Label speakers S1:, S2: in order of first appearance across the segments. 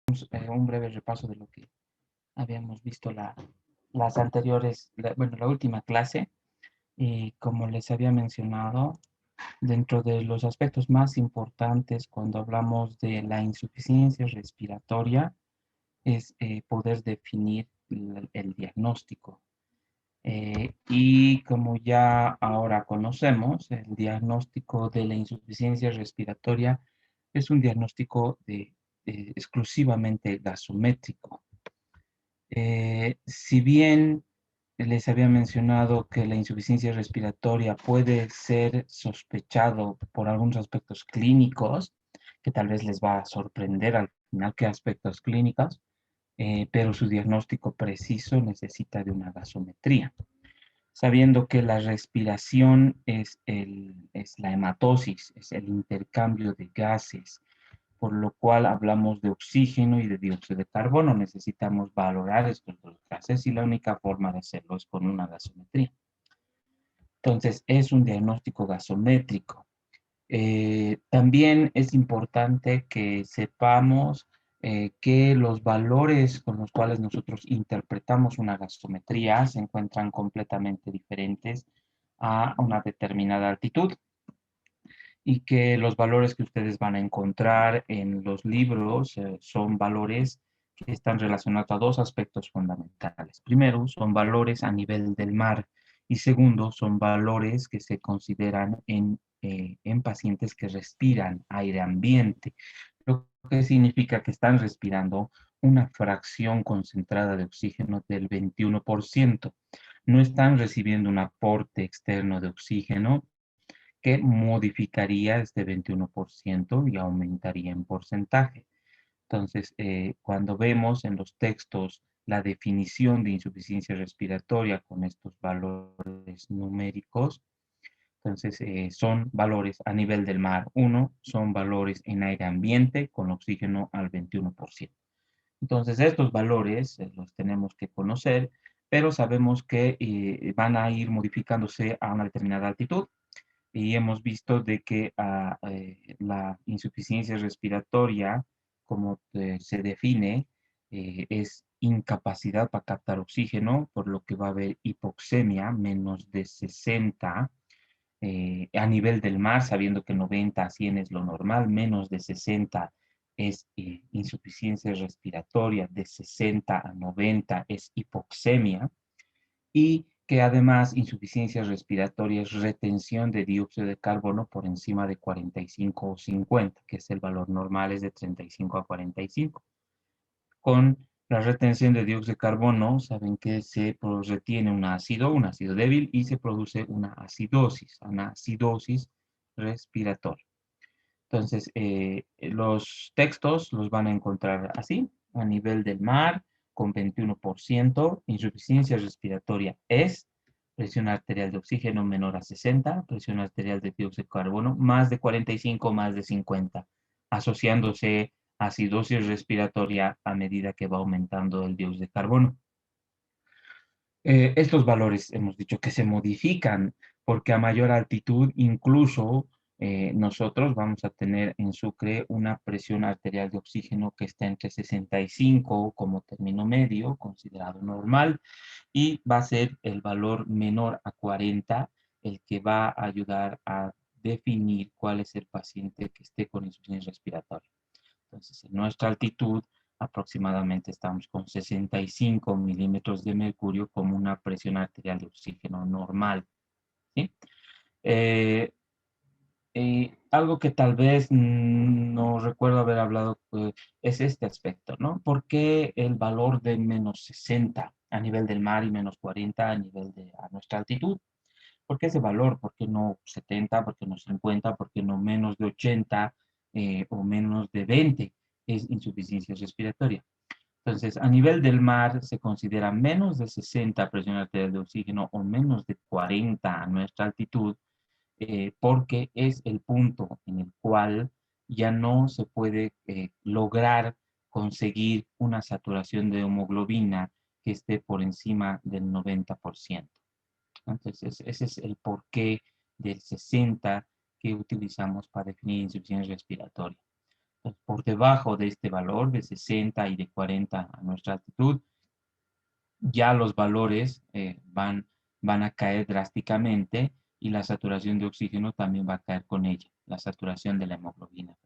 S1: Un breve repaso de lo que habíamos visto las anteriores, bueno, la última clase. Y como les había mencionado, dentro de los aspectos más importantes cuando hablamos de la insuficiencia respiratoria es poder definir el diagnóstico. Y como ya ahora conocemos, el diagnóstico de la insuficiencia respiratoria es un diagnóstico exclusivamente gasométrico. Si bien les había mencionado que la insuficiencia respiratoria puede ser sospechado por algunos aspectos clínicos, que tal vez les va a sorprender al final qué aspectos clínicos, pero su diagnóstico preciso necesita de una gasometría. Sabiendo que la respiración es la hematosis, es el intercambio de gases, por lo cual hablamos de oxígeno y de dióxido de carbono. Necesitamos valorar estos dos gases y la única forma de hacerlo es con una gasometría. Entonces, es un diagnóstico gasométrico. También es importante que sepamos que los valores con los cuales nosotros interpretamos una gasometría se encuentran completamente diferentes a una determinada altitud y que los valores que ustedes van a encontrar en los libros son valores que están relacionados a dos aspectos fundamentales. Primero, son valores a nivel del mar y segundo, son valores que se consideran en pacientes que respiran aire ambiente, lo que significa que están respirando una fracción concentrada de oxígeno del 21%. No están recibiendo un aporte externo de oxígeno que modificaría este 21% y aumentaría en porcentaje. Entonces, cuando vemos en los textos la definición de insuficiencia respiratoria con estos valores numéricos, entonces son valores a nivel del mar. Uno, son valores en aire ambiente con oxígeno al 21%. Entonces, estos valores los tenemos que conocer, pero sabemos que van a ir modificándose a una determinada altitud y hemos visto de que la insuficiencia respiratoria, como se define, es incapacidad para captar oxígeno, por lo que va a haber hipoxemia menos de 60 a nivel del mar, sabiendo que 90 a 100 es lo normal, menos de 60 es insuficiencia respiratoria, de 60 a 90 es hipoxemia y que además insuficiencia respiratoria es retención de dióxido de carbono por encima de 45 o 50, que es el valor normal, es de 35 a 45. Con la retención de dióxido de carbono, saben que se retiene un ácido débil, y se produce una acidosis respiratoria. Entonces, los textos los van a encontrar así, a nivel del mar, con 21%, insuficiencia respiratoria es presión arterial de oxígeno menor a 60, presión arterial de dióxido de carbono más de 45, más de 50, asociándose a acidosis respiratoria a medida que va aumentando el dióxido de carbono. Estos valores hemos dicho que se modifican porque a mayor altitud incluso nosotros vamos a tener en Sucre una presión arterial de oxígeno que está entre 65 como término medio, considerado normal, y va a ser el valor menor a 40 el que va a ayudar a definir cuál es el paciente que esté con insuficiencia respiratoria. Entonces, en nuestra altitud aproximadamente estamos con 65 milímetros de mercurio como una presión arterial de oxígeno normal, ¿sí? Eh, Algo que tal vez no recuerdo haber hablado es este aspecto, ¿no? ¿Por qué el valor de menos 60 a nivel del mar y menos 40 a nivel de a nuestra altitud? ¿Por qué ese valor? ¿Por qué no 70? ¿Por qué no 50? ¿Por qué no menos de 80 o menos de 20? Es insuficiencia respiratoria. Entonces, a nivel del mar se considera menos de 60 presión arterial de oxígeno o menos de 40 a nuestra altitud, porque es el punto en el cual ya no se puede lograr conseguir una saturación de hemoglobina que esté por encima del 90%. Entonces, ese es el porqué del 60 que utilizamos para definir insuficiencia respiratoria. Entonces, por debajo de este valor de 60 y de 40 a nuestra altitud, ya los valores van a caer drásticamente y la saturación de oxígeno también va a caer con ella, la saturación de la hemoglobina.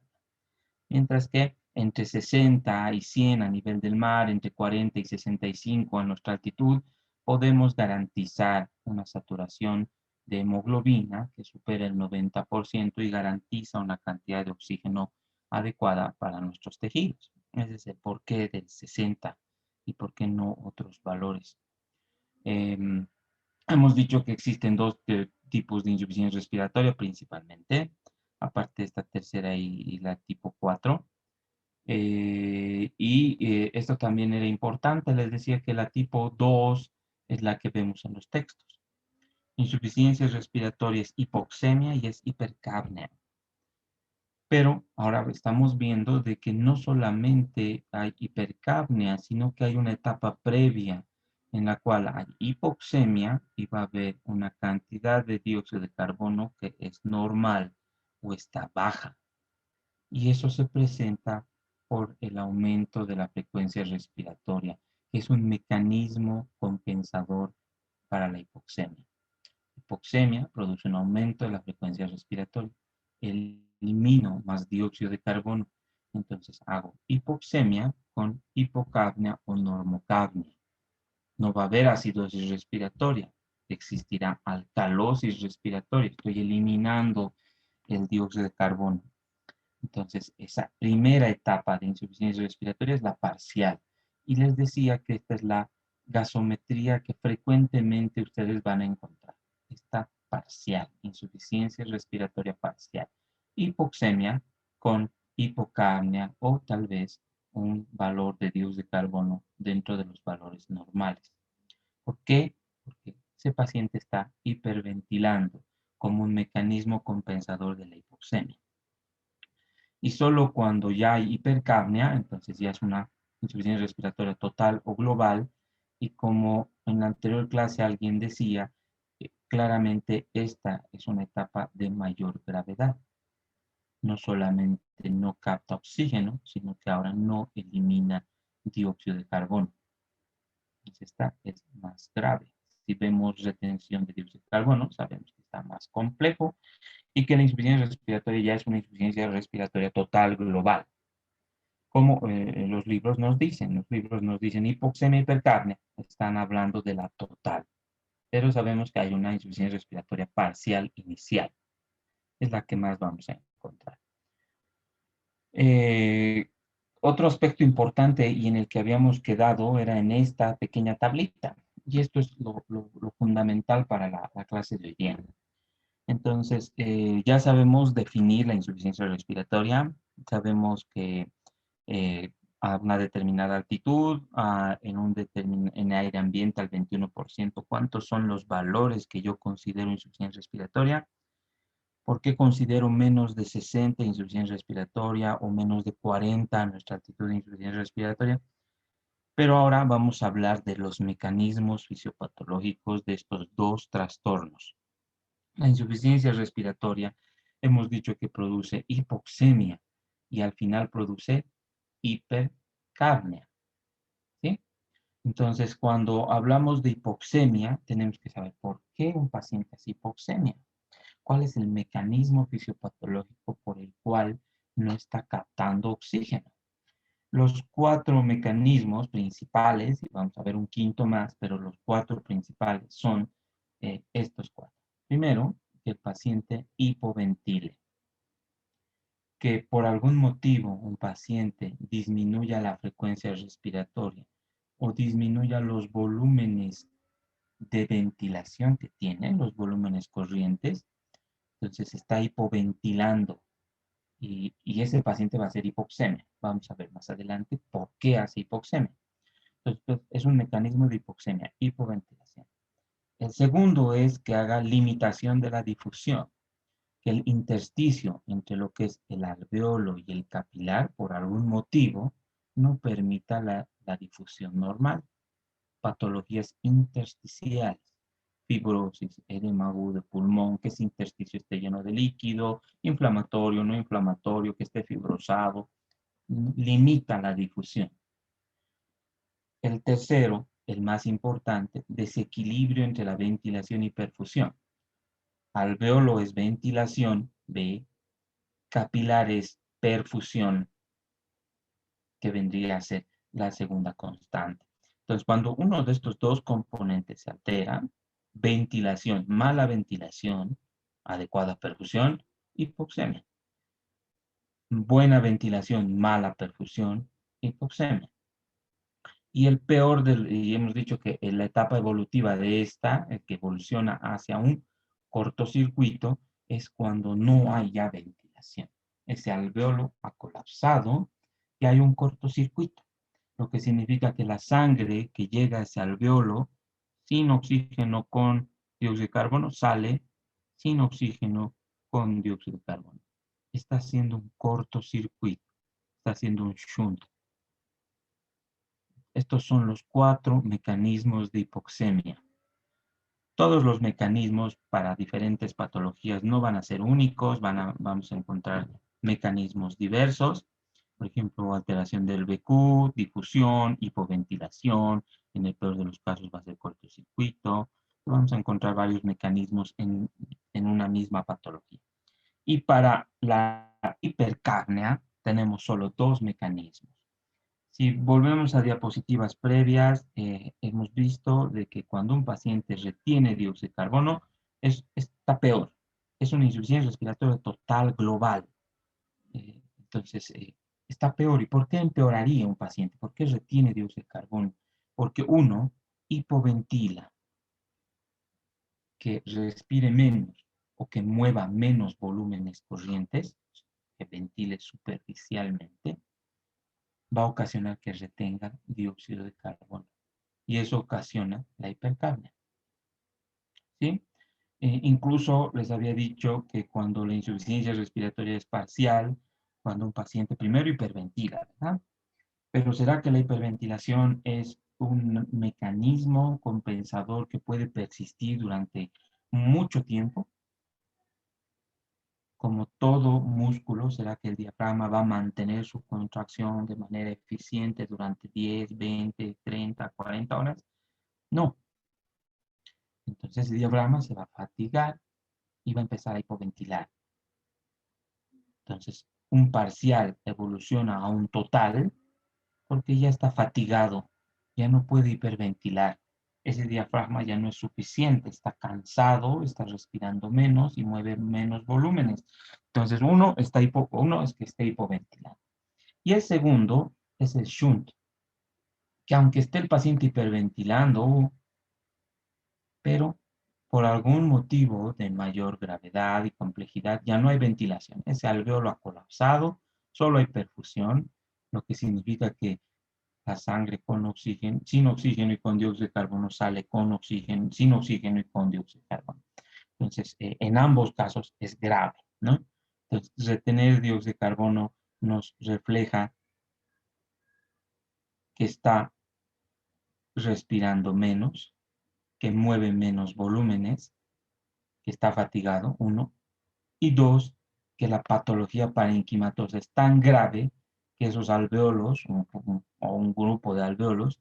S1: Mientras que entre 60 y 100 a nivel del mar, entre 40 y 65 a nuestra altitud, podemos garantizar una saturación de hemoglobina que supera el 90% y garantiza una cantidad de oxígeno adecuada para nuestros tejidos. Ese es el porqué del 60 y por qué no otros valores. Em, Hemos dicho que existen dos tipos de insuficiencia respiratoria principalmente, aparte de esta tercera y la tipo 4. Esto también era importante, les decía que la tipo 2 es la que vemos en los textos. Insuficiencia respiratoria es hipoxemia y es hipercapnia. Pero ahora estamos viendo de que no solamente hay hipercapnia, sino que hay una etapa previa en la cual hay hipoxemia y va a haber una cantidad de dióxido de carbono que es normal o está baja. Y eso se presenta por el aumento de la frecuencia respiratoria, que es un mecanismo compensador para la hipoxemia. Hipoxemia produce un aumento de la frecuencia respiratoria. Elimino más dióxido de carbono. Entonces hago hipoxemia con hipocapnia o normocapnia. No va a haber acidosis respiratoria. Existirá alcalosis respiratoria. Estoy eliminando el dióxido de carbono. Entonces, esa primera etapa de insuficiencia respiratoria es la parcial. Y les decía que esta es la gasometría que frecuentemente ustedes van a encontrar. Esta parcial, insuficiencia respiratoria parcial. Hipoxemia con hipocapnia o tal vez un valor de dióxido de carbono dentro de los valores normales. ¿Por qué? Porque ese paciente está hiperventilando como un mecanismo compensador de la hipoxemia. Y solo cuando ya hay hipercapnia, entonces ya es una insuficiencia respiratoria total o global. Y como en la anterior clase alguien decía, claramente esta es una etapa de mayor gravedad. No solamente no capta oxígeno, sino que ahora no elimina dióxido de carbono. Entonces esta es más grave. Si vemos retención de dióxido de carbono, sabemos que está más complejo y que la insuficiencia respiratoria ya es una insuficiencia respiratoria total global. Como los libros nos dicen hipoxemia, hipercapnia, están hablando de la total, pero sabemos que hay una insuficiencia respiratoria parcial inicial, es la que más vamos a encontrar. Eh, Otro aspecto importante y en el que habíamos quedado era en esta pequeña tablita, y esto es lo fundamental para la clase de hoy día. Entonces, ya sabemos definir la insuficiencia respiratoria, sabemos que a una determinada altitud, en aire ambiente al 21%, cuántos son los valores que yo considero insuficiencia respiratoria, por qué considero menos de 60 insuficiencia respiratoria o menos de 40 nuestra altitud de insuficiencia respiratoria. Pero ahora vamos a hablar de los mecanismos fisiopatológicos de estos dos trastornos. La insuficiencia respiratoria hemos dicho que produce hipoxemia y al final produce hipercapnia, ¿sí? Entonces, cuando hablamos de hipoxemia, tenemos que saber por qué un paciente es hipoxemia. ¿Cuál es el mecanismo fisiopatológico por el cual no está captando oxígeno? Los cuatro mecanismos principales, y vamos a ver un quinto más, pero los cuatro principales son estos cuatro. Primero, que el paciente hipoventile, que por algún motivo un paciente disminuya la frecuencia respiratoria o disminuya los volúmenes de ventilación que tiene, los volúmenes corrientes, entonces está hipoventilando y ese paciente va a hacer hipoxemia. Vamos a ver más adelante por qué hace hipoxemia. Entonces, pues, es un mecanismo de hipoxemia, hipoventilación. El segundo es que haga limitación de la difusión, que el intersticio entre lo que es el alveolo y el capilar, por algún motivo, no permita la difusión normal. Patologías intersticiales, fibrosis, edema agudo de pulmón, que ese intersticio esté lleno de líquido, inflamatorio, no inflamatorio, que esté fibrosado, limita la difusión. El tercero, el más importante, desequilibrio entre la ventilación y perfusión. Alveolo es ventilación, B, capilar es perfusión, que vendría a ser la segunda constante. Entonces, cuando uno de estos dos componentes se altera, ventilación, mala ventilación, adecuada perfusión, hipoxemia. Buena ventilación, mala perfusión, hipoxemia. Y el peor, y hemos dicho que en la etapa evolutiva de esta, el que evoluciona hacia un cortocircuito, es cuando no hay ya ventilación. Ese alveolo ha colapsado y hay un cortocircuito, lo que significa que la sangre que llega a ese alveolo sin oxígeno con dióxido de carbono sale sin oxígeno con dióxido de carbono. Está haciendo un cortocircuito, está haciendo un shunt. Estos son los 4 mecanismos de hipoxemia. Todos los mecanismos para diferentes patologías no van a ser únicos, vamos a encontrar mecanismos diversos, por ejemplo, alteración del BQ, difusión, hipoventilación, en el peor de los casos va a ser cortocircuito, vamos a encontrar varios mecanismos en una misma patología. Y para la hipercapnia tenemos solo 2 mecanismos. Si volvemos a diapositivas previas, hemos visto de que cuando un paciente retiene dióxido de carbono, está peor. Es una insuficiencia respiratoria total global. Entonces, está peor. ¿Y por qué empeoraría un paciente? ¿Por qué retiene dióxido de carbono? Porque uno hipoventila, que respire menos o que mueva menos volúmenes corrientes, que ventile superficialmente, va a ocasionar que retenga dióxido de carbono. Y eso ocasiona la hipercapnia. ¿Sí? Incluso les había dicho que cuando la insuficiencia respiratoria es parcial, cuando un paciente primero hiperventila, ¿verdad? Pero ¿será que la hiperventilación es un mecanismo compensador que puede persistir durante mucho tiempo? Como todo músculo, ¿será que el diafragma va a mantener su contracción de manera eficiente durante 10, 20, 30, 40 horas? No. Entonces el diafragma se va a fatigar y va a empezar a hipoventilar. Entonces, un parcial evoluciona a un total porque ya está fatigado, ya no puede hiperventilar. Ese diafragma ya no es suficiente, está cansado, está respirando menos y mueve menos volúmenes. Entonces, uno es que esté hipoventilando. Y el segundo es el shunt, que aunque esté el paciente hiperventilando, pero por algún motivo de mayor gravedad y complejidad ya no hay ventilación. Ese alveolo ha colapsado, solo hay perfusión, lo que significa que la sangre con oxígeno, sin oxígeno y con dióxido de carbono sale con oxígeno, sin oxígeno y con dióxido de carbono. Entonces, en ambos casos es grave, ¿no? Entonces, retener dióxido de carbono nos refleja que está respirando menos, que mueve menos volúmenes, que está fatigado, uno, y dos, que la patología parenquimatosa es tan grave que esos alveolos o un grupo de alveolos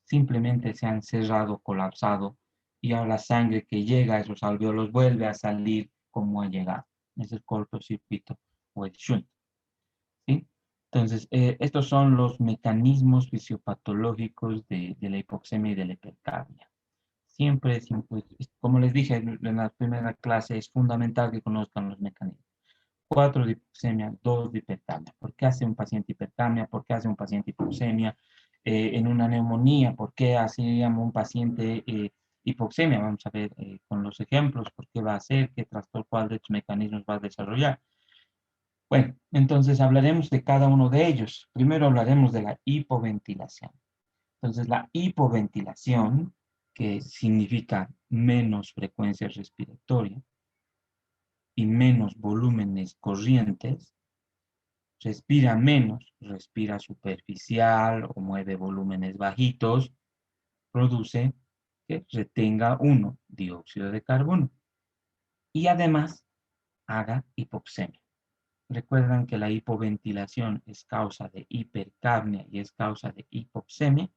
S1: simplemente se han cerrado, colapsado, y ahora la sangre que llega a esos alveolos vuelve a salir como ha llegado. Es el cortocircuito o el shunt. ¿Sí? Entonces, estos son los mecanismos fisiopatológicos de la hipoxemia y de la hipercapnia. Siempre, como les dije en la primera clase, es fundamental que conozcan los mecanismos. 4 de hipoxemia, 2 de hipercapnia. ¿Por qué hace un paciente hipercapnia? ¿Por qué hace un paciente hipoxemia? En una neumonía, ¿por qué hace un paciente hipoxemia? Vamos a ver con los ejemplos, ¿por qué va a hacer? ¿Qué trastorno, cuál de estos mecanismos va a desarrollar? Bueno, entonces hablaremos de cada uno de ellos. Primero hablaremos de la hipoventilación. Entonces, la hipoventilación, que significa menos frecuencia respiratoria y menos volúmenes corrientes, respira menos, respira superficial o mueve volúmenes bajitos, produce que retenga uno, dióxido de carbono, y además haga hipoxemia. Recuerdan que la hipoventilación es causa de hipercapnia y es causa de hipoxemia.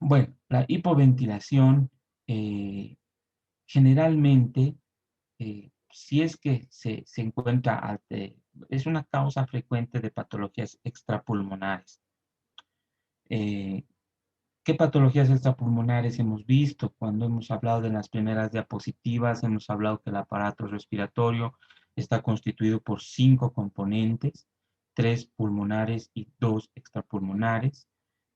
S1: Bueno, la hipoventilación generalmente, si es que se encuentra, es una causa frecuente de patologías extrapulmonares. Eh, ¿Qué patologías extrapulmonares hemos visto? Cuando hemos hablado de las primeras diapositivas, hemos hablado que el aparato respiratorio está constituido por 5 componentes, 3 pulmonares y 2 extrapulmonares,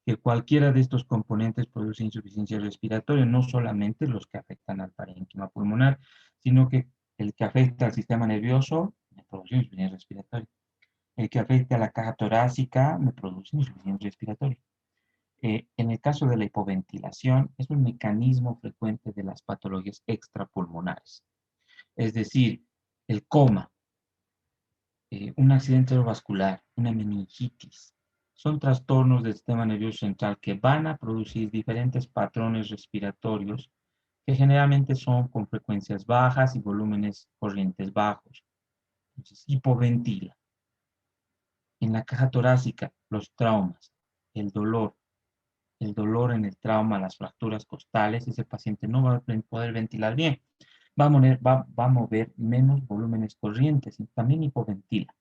S1: que cualquiera de estos componentes produce insuficiencia respiratoria, no solamente los que afectan al parénquima pulmonar, sino que el que afecta al sistema nervioso me produce insuficiencia respiratoria. El que afecta a la caja torácica me produce insuficiencia respiratoria. En el caso de la hipoventilación, es un mecanismo frecuente de las patologías extrapulmonares. Es decir, el coma, un accidente cerebrovascular, una meningitis, son trastornos del sistema nervioso central que van a producir diferentes patrones respiratorios que generalmente son con frecuencias bajas y volúmenes corrientes bajos. Entonces, hipoventila. En la caja torácica, los traumas, el dolor, en el trauma, las fracturas costales, ese paciente no va a poder ventilar bien. Va a mover menos volúmenes corrientes y también hipoventila.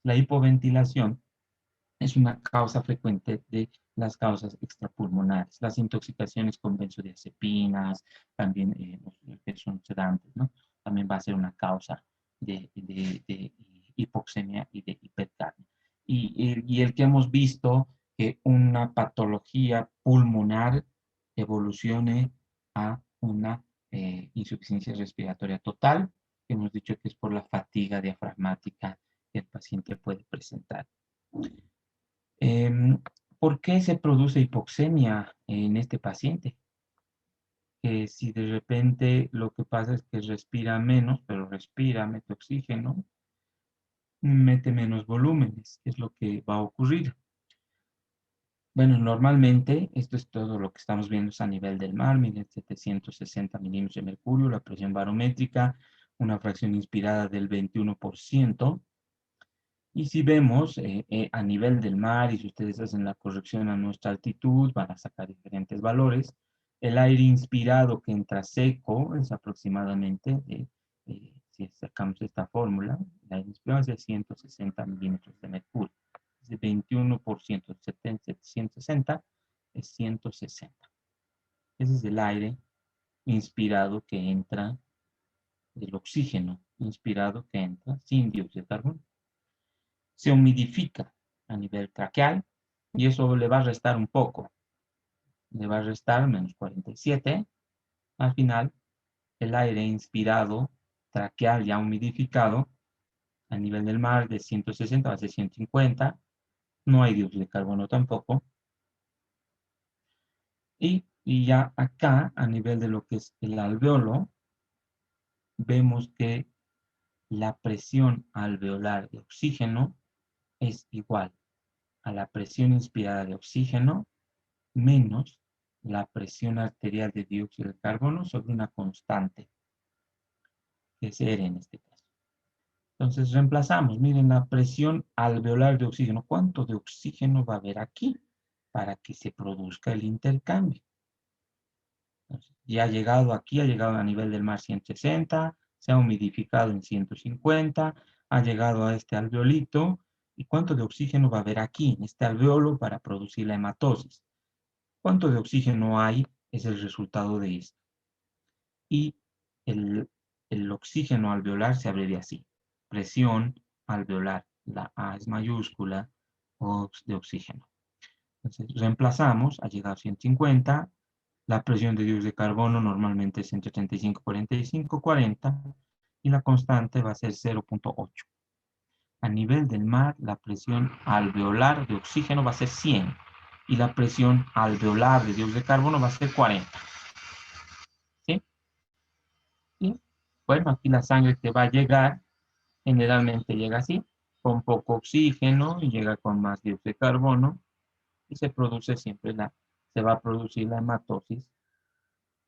S1: La hipoventilación es una causa frecuente de las causas extrapulmonares, las intoxicaciones con benzodiazepinas, también los que son sedantes, ¿no? También va a ser una causa de hipoxemia y de hipercapnia. Y el que hemos visto que una patología pulmonar evolucione a una insuficiencia respiratoria total, que hemos dicho que es por la fatiga diafragmática que el paciente puede presentar. ¿Por qué se produce hipoxemia en este paciente? Si de repente lo que pasa es que respira menos, pero respira, mete oxígeno, mete menos volúmenes, es lo que va a ocurrir. Bueno, normalmente esto es todo lo que estamos viendo es a nivel del mar, 1760 milímetros de mercurio, la presión barométrica, una fracción inspirada del 21%. Y si vemos a nivel del mar, y si ustedes hacen la corrección a nuestra altitud, van a sacar diferentes valores. El aire inspirado que entra seco es aproximadamente, si sacamos esta fórmula, el aire inspirado es de 160 milímetros de mercurio. Es de 21%, 160 es 160. Ese es el aire inspirado que entra, el oxígeno inspirado que entra sin dióxido de carbono. Se humidifica a nivel traqueal y eso le va a restar un poco. Le va a restar menos 47. Al final, el aire inspirado traqueal ya humidificado a nivel del mar de 160 va a ser 150. No hay dióxido de carbono tampoco. Y ya acá, a nivel de lo que es el alveolo, vemos que la presión alveolar de oxígeno es igual a la presión inspirada de oxígeno menos la presión arterial de dióxido de carbono sobre una constante, que es R en este caso. Entonces reemplazamos, miren la presión alveolar de oxígeno. ¿Cuánto de oxígeno va a haber aquí para que se produzca el intercambio? Entonces, ya ha llegado aquí, ha llegado a nivel del mar 160, se ha humidificado en 150, ha llegado a este alveolito. ¿Y cuánto de oxígeno va a haber aquí, en este alveolo, para producir la hematosis? ¿Cuánto de oxígeno hay? Es el resultado de esto. Y el oxígeno alveolar se abrevia así. Presión alveolar. La A es mayúscula de oxígeno. Entonces, reemplazamos, ha llegado a 150. La presión de dióxido de carbono normalmente es entre 35, 45, 40. Y la constante va a ser 0.8. A nivel del mar, la presión alveolar de oxígeno va a ser 100. Y la presión alveolar de dióxido de carbono va a ser 40. ¿Sí? Y bueno, aquí la sangre que va a llegar, generalmente llega así, con poco oxígeno y llega con más dióxido de carbono y se produce siempre se va a producir la hematosis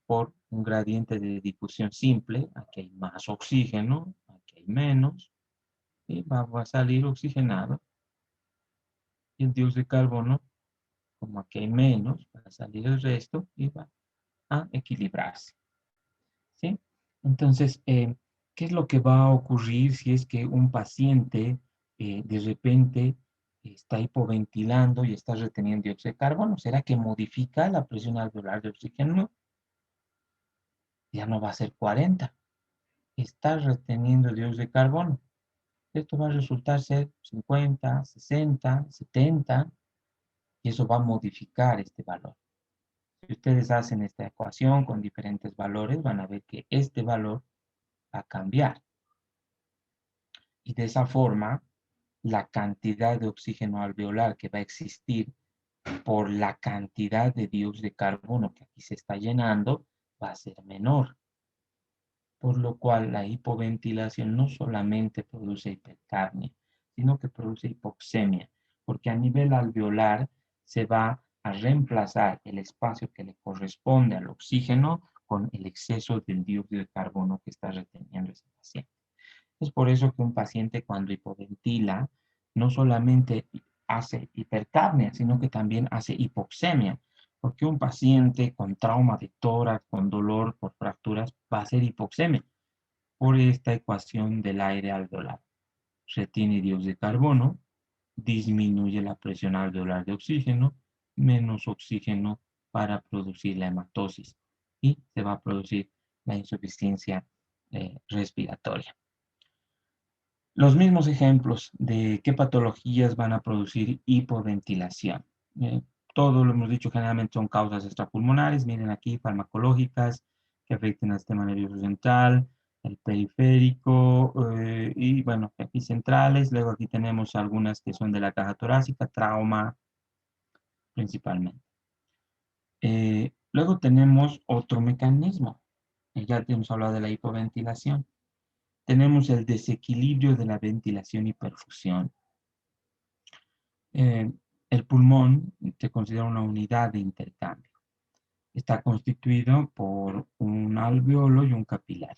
S1: por un gradiente de difusión simple. Aquí hay más oxígeno, aquí hay menos, y va a salir oxigenado. Y el dióxido de carbono, como aquí hay menos, va a salir el resto y va a equilibrarse. ¿Sí? Entonces, ¿qué es lo que va a ocurrir si es que un paciente de repente está hipoventilando y está reteniendo dióxido de carbono? ¿Será que modifica la presión alveolar de oxígeno? Ya no va a ser 40. Está reteniendo dióxido de carbono. Esto va a resultar ser 50, 60, 70, y eso va a modificar este valor. Si ustedes hacen esta ecuación con diferentes valores, van a ver que este valor va a cambiar. Y de esa forma, la cantidad de oxígeno alveolar que va a existir por la cantidad de dióxido de carbono que aquí se está llenando va a ser menor. Por lo cual la hipoventilación no solamente produce hipercapnia, sino que produce hipoxemia, porque a nivel alveolar se va a reemplazar el espacio que le corresponde al oxígeno con el exceso del dióxido de carbono que está reteniendo ese paciente. Es por eso que un paciente cuando hipoventila no solamente hace hipercapnia, sino que también hace hipoxemia, porque un paciente con trauma de tórax, con dolor por fracturas, va a hacer hipoxemia por esta ecuación del aire alveolar. Retiene dióxido de carbono, disminuye la presión alveolar de oxígeno, menos oxígeno para producir la hematosis y se va a producir la insuficiencia respiratoria. Los mismos ejemplos de qué patologías van a producir hipoventilación. Eh, Todo lo hemos dicho, generalmente son causas extrapulmonares. Miren aquí, farmacológicas que afecten al sistema nervioso central, el periférico y bueno, aquí centrales. Luego aquí tenemos algunas que son de la caja torácica, trauma principalmente. Luego tenemos otro mecanismo. Ya hemos hablado de la hipoventilación. Tenemos el desequilibrio de la ventilación y perfusión. El pulmón se considera una unidad de intercambio. Está constituido por un alveolo y un capilar.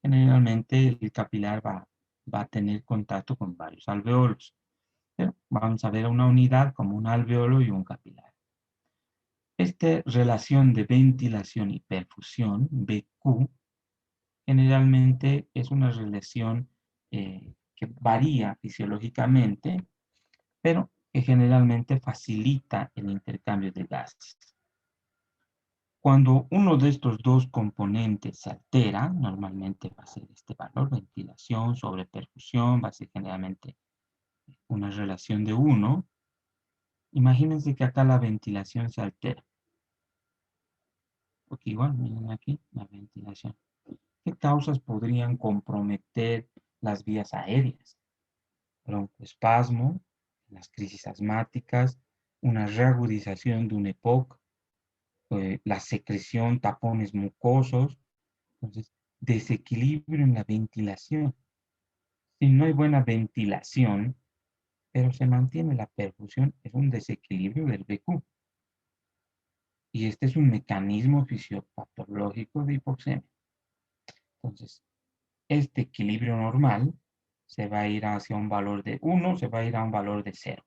S1: Generalmente el capilar va a tener contacto con varios alveolos. Pero vamos a ver una unidad como un alveolo y un capilar. Esta relación de ventilación y perfusión, BQ, generalmente es una relación que varía fisiológicamente, pero que generalmente facilita el intercambio de gases. Cuando uno de estos dos componentes se altera, normalmente va a ser este valor, ventilación sobre perfusión, va a ser generalmente una relación de 1. Imagínense que acá la ventilación se altera. Porque igual, miren aquí, la ventilación. ¿Qué causas podrían comprometer las vías aéreas? Broncoespasmo, las crisis asmáticas, una reagudización de un EPOC, la secreción, tapones mucosos. Entonces, desequilibrio en la ventilación. Si no hay buena ventilación, pero se mantiene la perfusión, es un desequilibrio del BQ. Y este es un mecanismo fisiopatológico de hipoxemia. Entonces, este equilibrio normal se va a ir hacia un valor de 1, se va a ir a un valor de 0.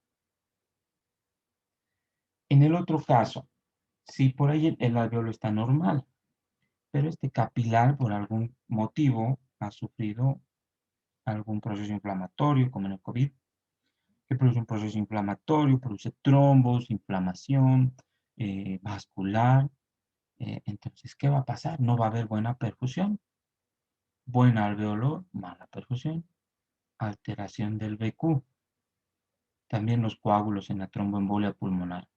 S1: En el otro caso, si por ahí el alveolo está normal, pero este capilar por algún motivo ha sufrido algún proceso inflamatorio, como en el COVID, que produce un proceso inflamatorio, produce trombos, inflamación vascular. Entonces, ¿qué va a pasar? No va a haber buena perfusión, buen alveolo, mala perfusión, alteración del BQ, también los coágulos en la tromboembolia pulmonar.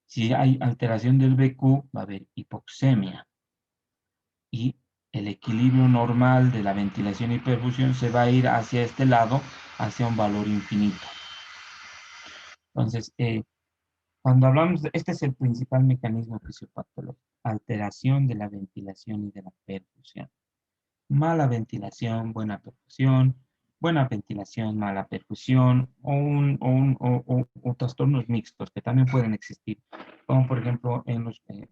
S1: Si hay alteración del BQ, va a haber hipoxemia y el equilibrio normal de la ventilación y perfusión se va a ir hacia este lado, hacia un valor infinito. Entonces, cuando hablamos de, este es el principal mecanismo fisiopatológico, alteración de la ventilación y de la perfusión. Mala ventilación, buena ventilación, mala perfusión, o trastornos mixtos que también pueden existir, como por ejemplo en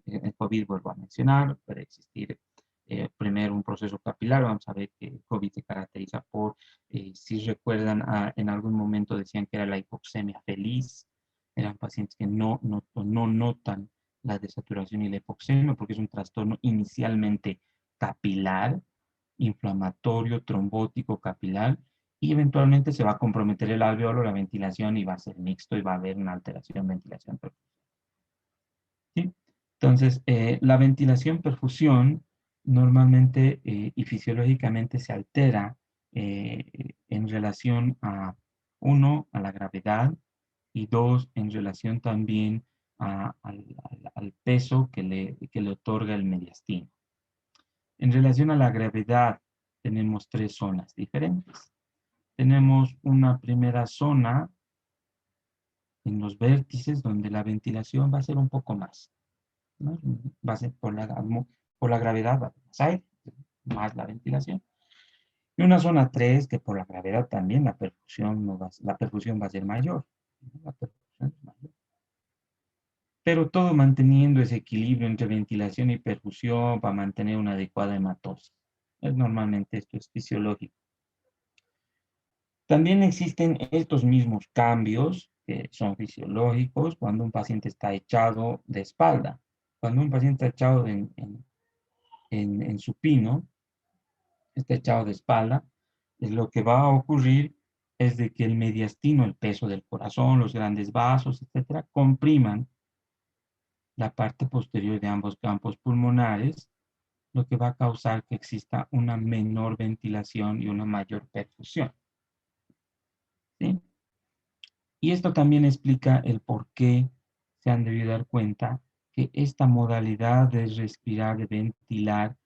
S1: el COVID vuelvo a mencionar, puede existir primero un proceso capilar. Vamos a ver que el COVID se caracteriza por, si recuerdan, en algún momento decían que era la hipoxemia feliz. Eran pacientes que no notan la desaturación y la hipoxemia porque es un trastorno inicialmente capilar, inflamatorio, trombótico, capilar, y eventualmente se va a comprometer el alveolo, la ventilación, y va a ser mixto y va a haber una alteración ventilación. ¿Sí? Entonces, la ventilación-perfusión normalmente y fisiológicamente se altera en relación a, uno, a la gravedad y dos, en relación también al peso que le otorga el mediastino. En relación a la gravedad, tenemos tres zonas diferentes. Tenemos una primera zona en los vértices donde la ventilación va a ser un poco más, ¿no? Va a ser por la gravedad, va a haber más aire, más la ventilación. Y una zona 3 que por la gravedad también la perfusión, no va, la perfusión va a ser mayor, ¿no? La perfusión es mayor. Pero todo manteniendo ese equilibrio entre ventilación y perfusión para mantener una adecuada hematosis. Normalmente esto es fisiológico. También existen estos mismos cambios que son fisiológicos cuando un paciente está echado de espalda. Cuando un paciente está echado en supino, está echado de espalda, lo que va a ocurrir es de que el mediastino, el peso del corazón, los grandes vasos, etcétera, compriman la parte posterior de ambos campos pulmonares, lo que va a causar que exista una menor ventilación y una mayor perfusión. ¿Sí? Y esto también explica el por qué se han debido dar cuenta que esta modalidad de respirar, de ventilar,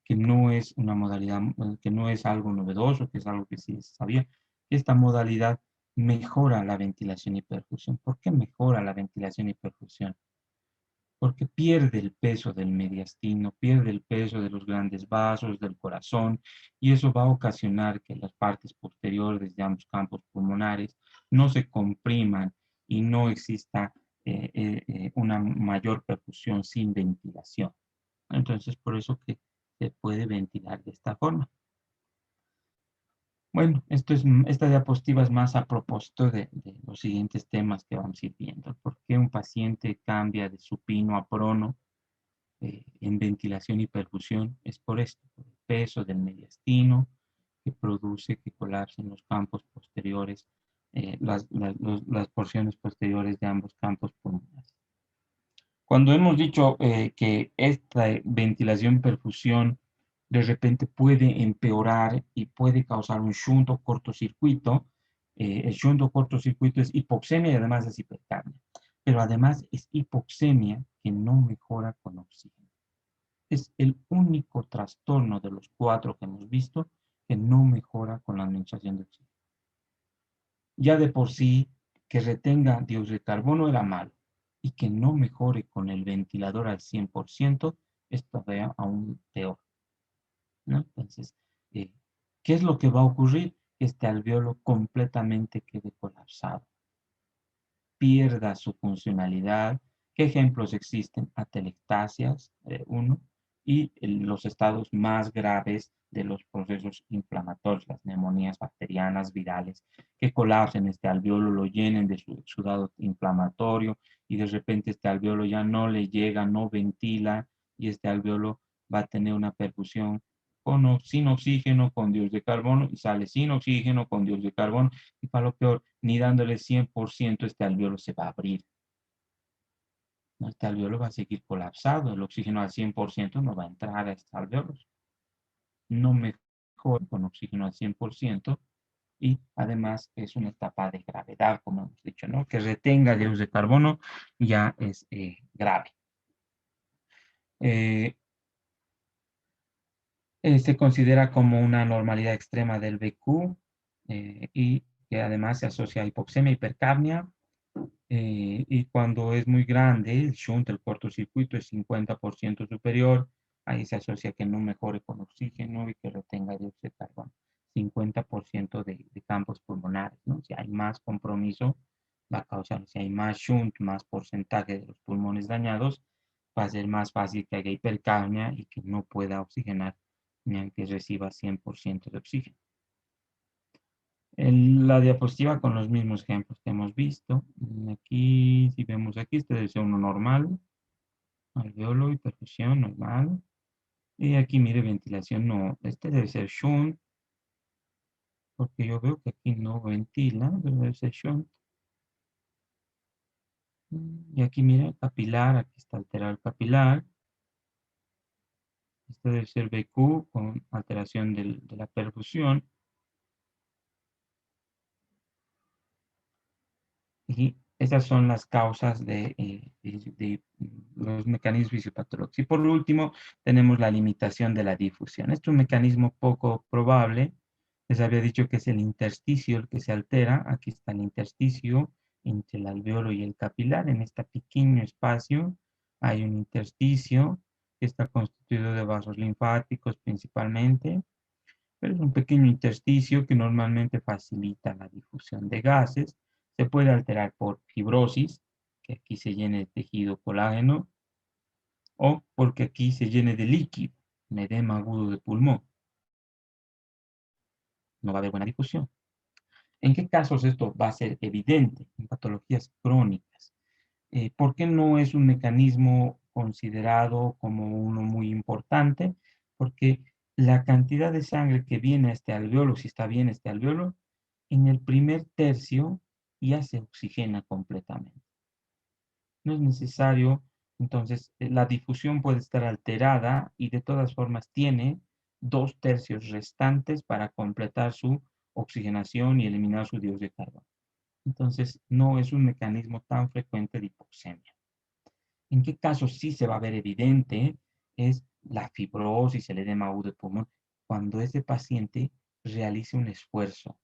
S1: que no es una modalidad, que no es algo novedoso, que es algo que sí se sabía, esta modalidad mejora la ventilación y perfusión. ¿Por qué mejora la ventilación y perfusión? Porque pierde el peso del mediastino, pierde el peso de los grandes vasos, del corazón, y eso va a ocasionar que las partes posteriores de ambos campos pulmonares no se compriman y no exista una mayor perfusión sin ventilación. Entonces, por eso que se puede ventilar de esta forma. Bueno, esta diapositiva es más a propósito de los siguientes temas que vamos a ir viendo. ¿Por qué un paciente cambia de supino a prono en ventilación y perfusión? Es por esto, por el peso del mediastino que produce que colapsen los campos posteriores, las porciones posteriores de ambos campos pulmonares. Cuando hemos dicho que esta ventilación-perfusión de repente puede empeorar y puede causar un shunt o cortocircuito, el shunt o cortocircuito es hipoxemia y además es hipercapnia. Pero además es hipoxemia que no mejora con oxígeno. Es el único trastorno de los 4 que hemos visto que no mejora con la administración de oxígeno. Ya de por sí, que retenga dióxido de carbono era malo y que no mejore con el ventilador al 100%, es todavía aún peor, ¿no? Entonces, eh, ¿qué es lo que va a ocurrir? Este alveolo completamente quede colapsado, pierda su funcionalidad. ¿Qué ejemplos existen? Atelectasias, uno, y los estados más graves de los procesos inflamatorios, las neumonías bacterianas, virales, que colapsen este alveolo, lo llenen de su exudado inflamatorio y de repente este alveolo ya no le llega, no ventila y este alveolo va a tener una perfusión sin oxígeno, con dióxido de carbono, y sale sin oxígeno, con dióxido de carbono, y para lo peor, ni dándole 100% este alveolo se va a abrir. ¿No? Este alveolo va a seguir colapsado, el oxígeno al 100% no va a entrar a este alveolo. No mejora con oxígeno al 100% y además es una etapa de gravedad, como hemos dicho, ¿no? Que retenga dióxido de carbono ya es grave. Se considera como una normalidad extrema del BQ y que además se asocia a hipoxemia, hipercapnia, y cuando es muy grande, el shunt, el cortocircuito es 50% superior, ahí se asocia que no mejore con oxígeno y que retenga dióxido de carbono. 50% de campos pulmonares, ¿no? Si hay más compromiso, va a causar, si hay más shunt, más porcentaje de los pulmones dañados, va a ser más fácil que haya hipercapnia y que no pueda oxigenar ni aunque reciba 100% de oxígeno. En la diapositiva con los mismos ejemplos que hemos visto. Aquí, si vemos aquí, este debe ser uno normal, alveolo y perfusión normal. Y aquí, mire, ventilación no, este debe ser shunt, porque yo veo que aquí no ventila, pero debe ser shunt. Y aquí, mira, capilar, aquí está alterado el capilar. Este debe ser BQ con alteración de la perfusión. Y esas son las causas de los mecanismos fisiopatológicos. Y por último, tenemos la limitación de la difusión. Este es un mecanismo poco probable. Les había dicho que es el intersticio el que se altera. Aquí está el intersticio entre el alveolo y el capilar. En este pequeño espacio hay un intersticio que está constituido de vasos linfáticos principalmente, pero es un pequeño intersticio que normalmente facilita la difusión de gases. Se puede alterar por fibrosis, que aquí se llene el tejido colágeno, o porque aquí se llene de líquido, un edema agudo de pulmón. No va a haber buena difusión. ¿En qué casos esto va a ser evidente? En patologías crónicas. ¿Por qué no es un mecanismo considerado como uno muy importante? Porque la cantidad de sangre que viene a este alveolo, si está bien este alveolo, en el primer tercio ya se oxigena completamente. No es necesario, entonces la difusión puede estar alterada y de todas formas tiene 2 tercios restantes para completar su oxigenación y eliminar su dióxido de carbono. Entonces, no es un mecanismo tan frecuente de hipoxemia. ¿En qué casos sí se va a ver evidente? Es la fibrosis, el edema agudo de pulmón, cuando ese paciente realice un esfuerzo,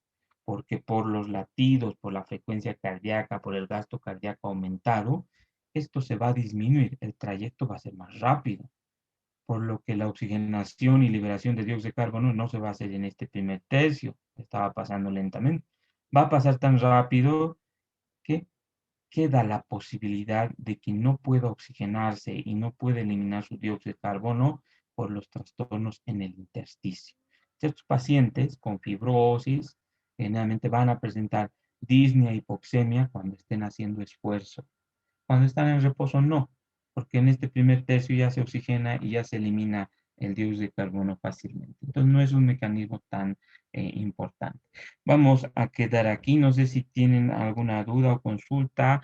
S1: porque por los latidos, por la frecuencia cardíaca, por el gasto cardíaco aumentado, esto se va a disminuir, el trayecto va a ser más rápido, por lo que la oxigenación y liberación de dióxido de carbono no se va a hacer en este primer tercio, estaba pasando lentamente. Va a pasar tan rápido que queda la posibilidad de que no pueda oxigenarse y no pueda eliminar su dióxido de carbono por los trastornos en el intersticio. Estos pacientes con fibrosis generalmente van a presentar disnea, hipoxemia cuando estén haciendo esfuerzo. Cuando están en reposo, no, porque en este primer tercio ya se oxigena y ya se elimina el dióxido de carbono fácilmente. Entonces, no es un mecanismo tan importante. Vamos a quedar aquí. No sé si tienen alguna duda o consulta.